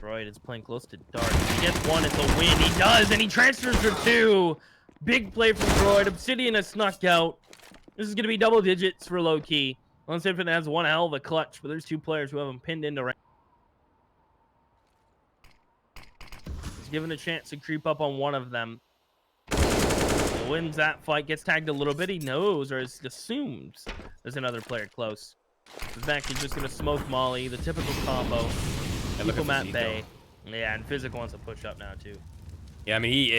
Droid is playing close to dark. If he gets 1, it's a win. He does, and he transfers for 2. Big play from Droid. Obsidian has snuck out. This is going to be double digits for Lowkey. Once Infinite has one hell of a clutch, but there's 2 players who have him pinned into rank. He's given a chance to creep up on one of them. He wins that fight, gets tagged a little bit. He knows, or assumes, there's another player close. In fact, he's just going to smoke Molly, the typical combo. People Matt Bay. Yeah, and Physical wants to push up now, too. Yeah, I mean,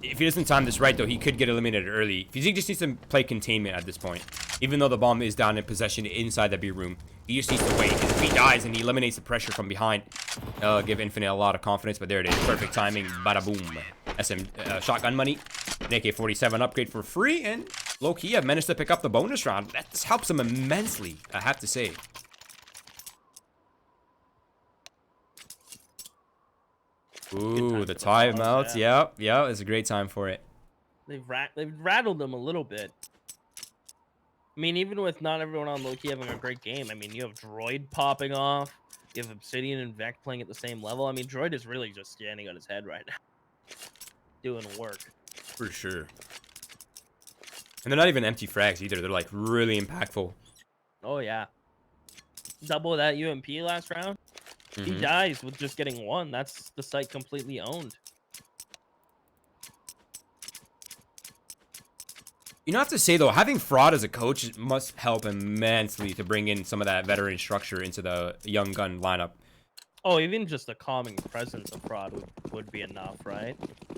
if he doesn't time this right, though, he could get eliminated early. Physique just needs to play containment at this point. Even though the bomb is down in possession inside the B room, he just needs to wait. Because if he dies and he eliminates the pressure from behind, it'll give Infinite a lot of confidence. But there it is. Perfect timing. Bada boom. Shotgun money. An AK-47 upgrade for free. And Lowkey have managed to pick up the bonus round. That just helps him immensely, I have to say. Ooh, the timeouts. Yep, it's a great time for it. They've rattled them a little bit. I mean, even with not everyone on Lowkey having a great game, I mean, you have Droid popping off. You have Obsidian and Vec playing at the same level. I mean, Droid is really just standing on his head right now. Doing work. For sure. And they're not even empty frags either. They're, like, really impactful. Oh, yeah. Double that UMP last round. He dies with just getting 1. That's the site completely owned. You know, I have to say, though, having Fraud as a coach must help immensely to bring in some of that veteran structure into the young gun lineup. Oh, even just the calming presence of Fraud would be enough, right?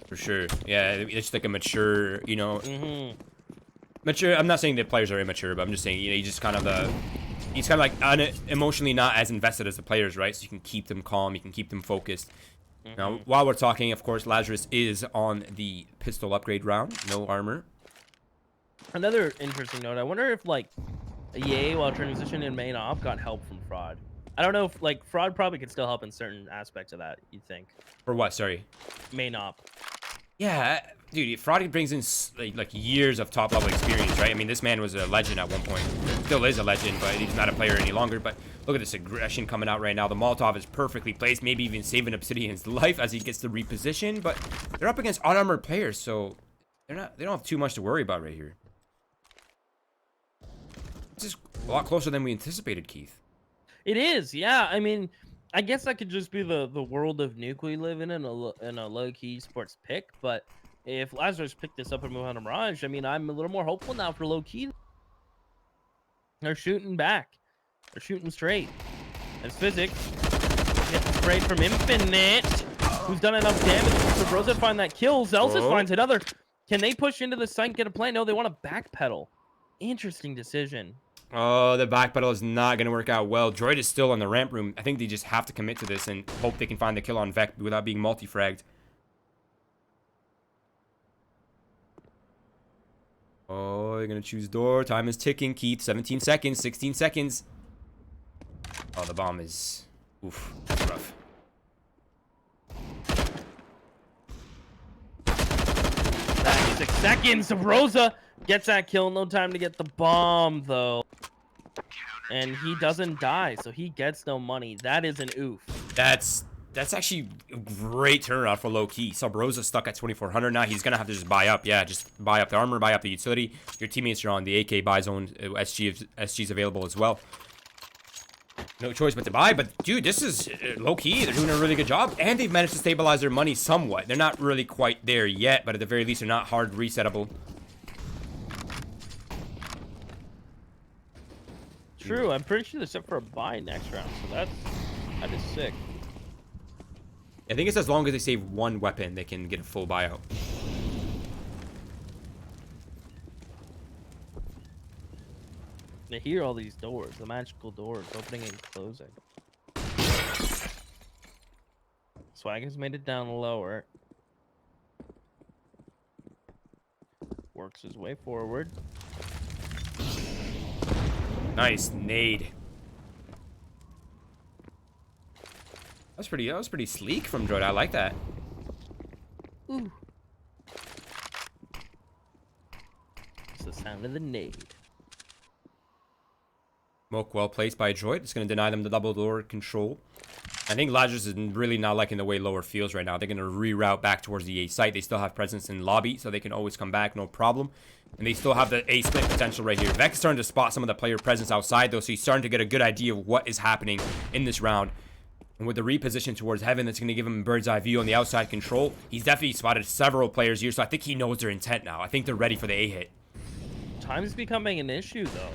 For sure. Yeah, it's like a mature, you know. Mature. I'm not saying the players are immature, but I'm just saying, you know, he's kind of like emotionally not as invested as the players, right? So you can keep them calm, you can keep them focused. Now, while we're talking, of course, Lazarus is on the pistol upgrade round. No armor. Another interesting note. I wonder if like EA while transitioning in main op got help from Fraud. I don't know if like Fraud probably could still help in certain aspects of that. You'd think. For what? Sorry. Main op. Yeah, dude, Fraud brings in like years of top level experience, right? I mean, this man was a legend at one point. Still is a legend, but he's not a player any longer. But look at this aggression coming out right now. The Molotov is perfectly placed, maybe even saving Obsidian's life as he gets to reposition. But they're up against unarmored players, so they don't have too much to worry about right here. This is a lot closer than we anticipated, Keith. It is, yeah. I mean, I guess that could just be the world of Nuke we live in a low-key sports pick. But if Lazarus picked this up and move on to Mirage, I mean, I'm a little more hopeful now for low-key. They're shooting back. They're shooting straight. As Physics gets sprayed from Infinite, who's done enough damage for Bro3 to find that kill. Zelsis finds another. Can they push into the site and get a play? No, they want to backpedal. Interesting decision. Oh, the backpedal is not going to work out well. Droid is still on the ramp room. I think they just have to commit to this and hope they can find the kill on Vec without being multi-fragged. Oh, they're going to choose door. Time is ticking, Keith. 17 seconds, 16 seconds. Oh, the bomb is... Oof, that's rough. Back 6 seconds. Rosa gets that kill. No time to get the bomb, though. And he doesn't die, so he gets no money. That is an oof. That's actually a great turnaround for Lowkey. Subrosa's stuck at 2,400 now. He's going to have to just buy up. Yeah, just buy up the armor, buy up the utility. Your teammates are on the AK buy zone. SG's available as well. No choice but to buy. But, dude, this is Lowkey. They're doing a really good job. And they've managed to stabilize their money somewhat. They're not really quite there yet, but at the very least, they're not hard resettable. True, I'm pretty sure they're set for a buy next round, so that is sick. I think it's as long as they save one weapon, they can get a full buyout. They hear all these doors, the magical doors opening and closing. Swag has made it down lower. Works his way forward. Nice nade. That was pretty sleek from Droid. I like that. Ooh. It's the sound of the nade. Smoke well placed by Droid. It's going to deny them the double door control. I think Lazarus is really not liking the way lower feels right now. They're going to reroute back towards the A site. They still have presence in lobby, so they can always come back, no problem. And they still have the A split potential right here. Vec's starting to spot some of the player presence outside, though, so he's starting to get a good idea of what is happening in this round. And with the reposition towards Heaven, that's going to give him a bird's eye view on the outside control. He's definitely spotted several players here, so I think he knows their intent now. I think they're ready for the A hit. Time is becoming an issue, though.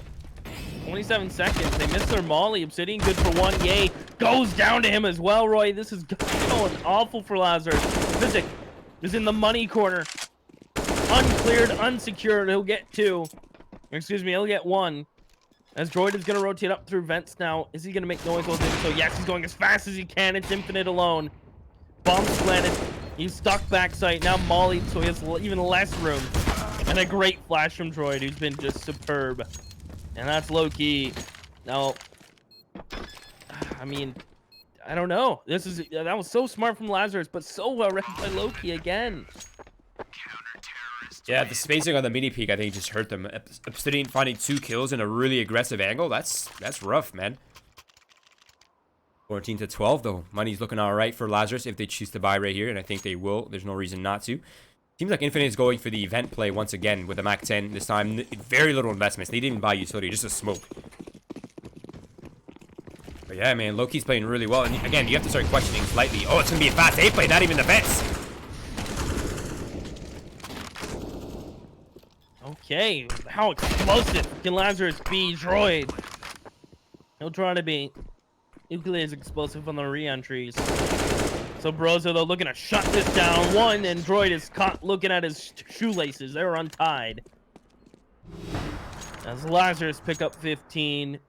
27 seconds. They missed their molly. Obsidian good for one. Yay. Goes down to him as well, Roy. This is going awful for Lazarus. Physic is in the money corner. Uncleared, unsecured. He'll get two. Excuse me, he'll get one. As Droid is going to rotate up through vents now. Is he going to make noise while doing so? Yes, he's going as fast as he can. It's Infinite alone. Bomb planted. He's stuck backside. Now mollied, so he has even less room. And a great flash from Droid, who's been just superb. And that's Lowkey. Now, I mean, I don't know. That was so smart from Lazarus, but so well read by Lowkey again. Yeah, the spacing on the mini peek, I think, just hurt them. Obsidian finding 2 kills in a really aggressive angle. That's rough, man. 14 to 12, though. Money's looking all right for Lazarus if they choose to buy right here, and I think they will. There's no reason not to. Seems like Infinite is going for the event play once again with a Mac 10 this time. Very little investments. They didn't even buy utility, just a smoke. But yeah, man, Lowkey's playing really well. And again, you have to start questioning slightly. Oh, it's going to be a fast A play, not even the vets. Okay, how explosive can Lazarus be? Droid. He'll try to be equally as explosive on the re-entries. So Brozo, though, looking to shut this down. One, and Droid is caught looking at his shoelaces. They're untied. As Lazarus pick up 15.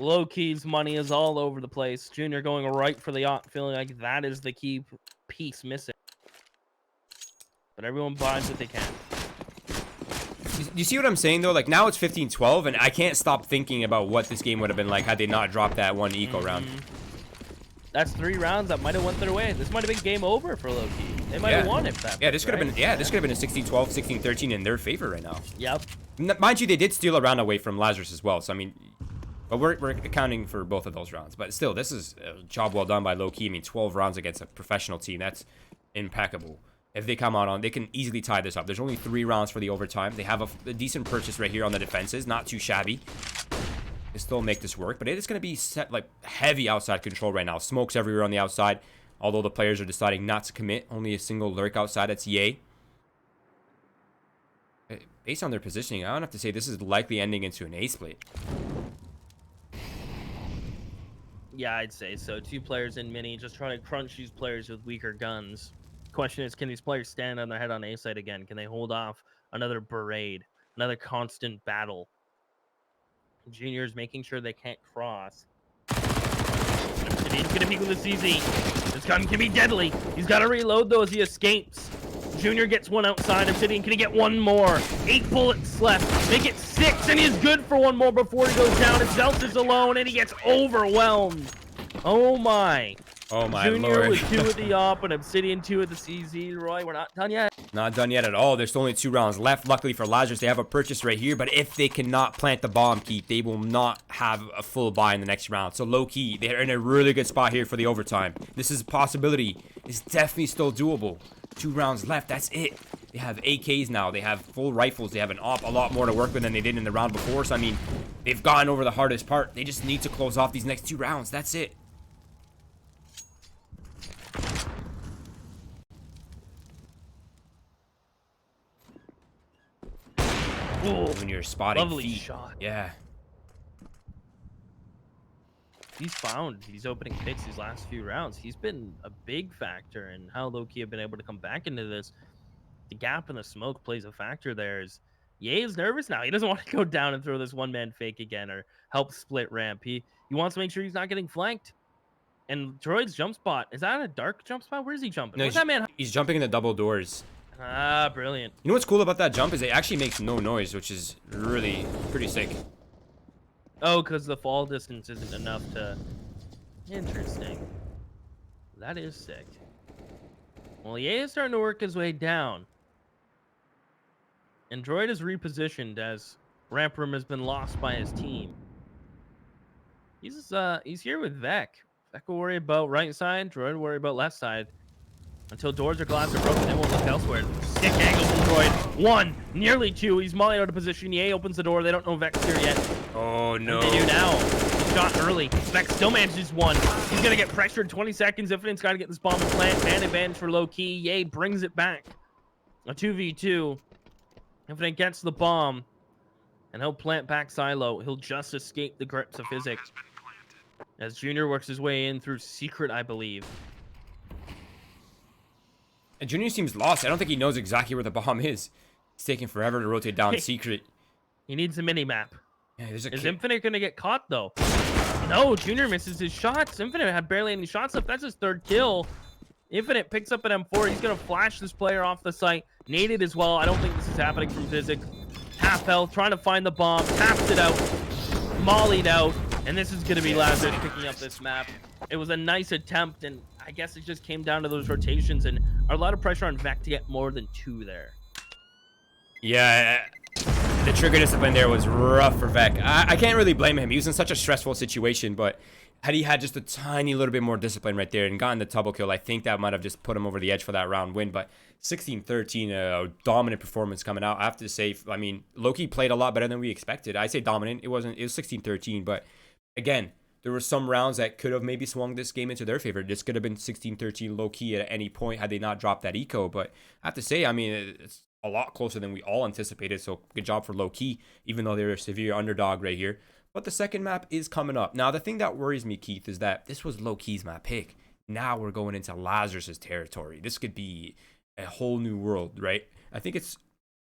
Lowkey's money is all over the place. Junior going right for the op, feeling like that is the key piece missing. But everyone buys what they can. You see what I'm saying, though? Like, now it's 15-12, and I can't stop thinking about what this game would have been like had they not dropped that one eco round. That's 3 rounds that might have went their way. This might have been game over for Lowkey. They might have won if that. Yeah, this could have been. Yeah, this could have been a 16-12, 16-13 in their favor right now. Yep. Mind you, they did steal a round away from Lazarus as well. So I mean, but we're accounting for both of those rounds. But still, this is a job well done by Lowkey. I mean, 12 rounds against a professional team. That's impeccable. If they come out on, they can easily tie this up. There's only 3 rounds for the overtime. They have a decent purchase right here on the defenses. Not too shabby. They still make this work, but it is going to be set like heavy outside control right now. Smokes everywhere on the outside. Although the players are deciding not to commit. Only a single lurk outside. That's yay. Based on their positioning, I don't have to say this is likely ending into an A split. Yeah, I'd say so. 2 players in mini, just trying to crunch these players with weaker guns. Question is, can these players stand on their head on A side again? Can they hold off another barrage, another constant battle? Junior's making sure they can't cross. He's gonna peek with the CZ. This gun can be deadly. He's got to reload though as he escapes. Junior gets one outside. Obsidian, can he get one more? 8 bullets left. Make it 6, and he's good for one more before he goes down. And Zeltz is alone, and he gets overwhelmed. Oh my. Oh my Junior lord. with 2 at the op and Obsidian 2 at the CZ. Roy, we're not done yet. Not done yet at all. There's only 2 rounds left. Luckily for Lazarus, they have a purchase right here. But if they cannot plant the bomb, Keith, they will not have a full buy in the next round. So low-key, they're in a really good spot here for the overtime. This is a possibility. It's definitely still doable. 2 rounds left. That's it. They have AKs now. They have full rifles. They have an op, a lot more to work with than they did in the round before. So, I mean, they've gone over the hardest part. They just need to close off these next 2 rounds. That's it. Ooh, when you're spotting lovely feet. shot. Yeah. He's found these opening picks these last few rounds. He's been a big factor in how Lowkey have been able to come back into this. The gap in the smoke plays a factor there. Ye is nervous now. He doesn't want to go down and throw this one-man fake again or help split ramp. He wants to make sure he's not getting flanked. And Droid's jump spot, is that a dark jump spot? Where is he jumping? No, Where's that man? He's jumping in the double doors. Ah, brilliant. You know what's cool about that jump is it actually makes no noise, which is really pretty sick. Oh, because the fall distance isn't enough to... Interesting. That is sick. Well, Ye is starting to work his way down. And Droid is repositioned as ramp room has been lost by his team. He's here with Vec. Vec will worry about right side. Droid will worry about left side. Until doors or glass are broken, they won't look elsewhere. Sick angle from Droid. 1, nearly 2. He's molly out of position. Ye opens the door. They don't know Vec's here yet. Oh no. And they do now. He shot early. Vec still manages 1. He's gonna get pressured. 20 seconds. Infinite's got to get this bomb and plant. Man advantage for Lowkey. Ye brings it back. A 2v2. Infinite gets the bomb, and he'll plant back silo. He'll just escape the grips of physics. As Junior works his way in through secret, I believe. And Junior seems lost. I don't think he knows exactly where the bomb is. It's taking forever to rotate down secret. He needs a mini-map. Yeah, there's a Is Infinite going to get caught, though? No, Junior misses his shots. Infinite had barely any shots left. That's his 3rd kill. Infinite picks up an M4. He's going to flash this player off the site. Naded as well. I don't think this is happening from physics. Half health, trying to find the bomb. Taps it out. Mollied out. And this is going to be Lazarus picking up this map. It was a nice attempt, and I guess it just came down to those rotations and a lot of pressure on Vec to get more than 2 there. Yeah, the trigger discipline there was rough for Vec. I can't really blame him. He was in such a stressful situation, but had he had just a tiny little bit more discipline right there and gotten the double kill, I think that might have just put him over the edge for that round win. But 16-13, a dominant performance coming out. I have to say, I mean, Lowkey played a lot better than we expected. I say dominant. It was 16-13, but again, there were some rounds that could have maybe swung this game into their favor. This could have been 16-13 Lowkey at any point had they not dropped that eco. But I have to say, I mean, it's a lot closer than we all anticipated. So good job for Lowkey, even though they're a severe underdog right here. But the second map is coming up. Now, the thing that worries me, Keith, is that this was Lowkey's map pick. Now we're going into Lazarus' territory. This could be a whole new world, right? I think it's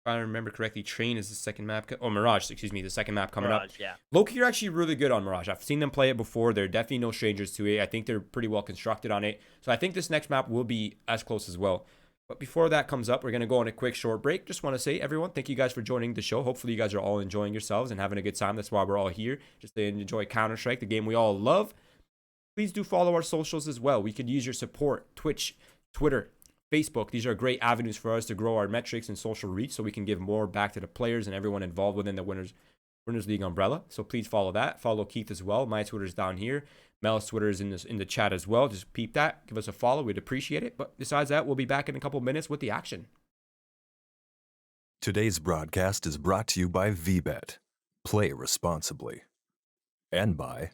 I remember correctly, Train is the second map. Oh, Mirage, excuse me, the second map coming up. Mirage, yeah. Lowkey are actually really good on Mirage. I've seen them play it before. They're definitely no strangers to it. I think they're pretty well constructed on it. So I think this next map will be as close as well. But before that comes up, we're going to go on a quick short break. Just want to say, everyone, thank you guys for joining the show. Hopefully you guys are all enjoying yourselves and having a good time. That's why we're all here, just to enjoy Counter-Strike, the game we all love. Please do follow our socials as well. We could use your support. Twitch, Twitter, Facebook. These are great avenues for us to grow our metrics and social reach so we can give more back to the players and everyone involved within the Winners League umbrella. So please follow that. Follow Keith as well. My Twitter's down here. Mel's Twitter is in the chat as well. Just peep that. Give us a follow. We'd appreciate it. But besides that, we'll be back in a couple minutes with the action. Today's broadcast is brought to you by VBet. Play responsibly. And by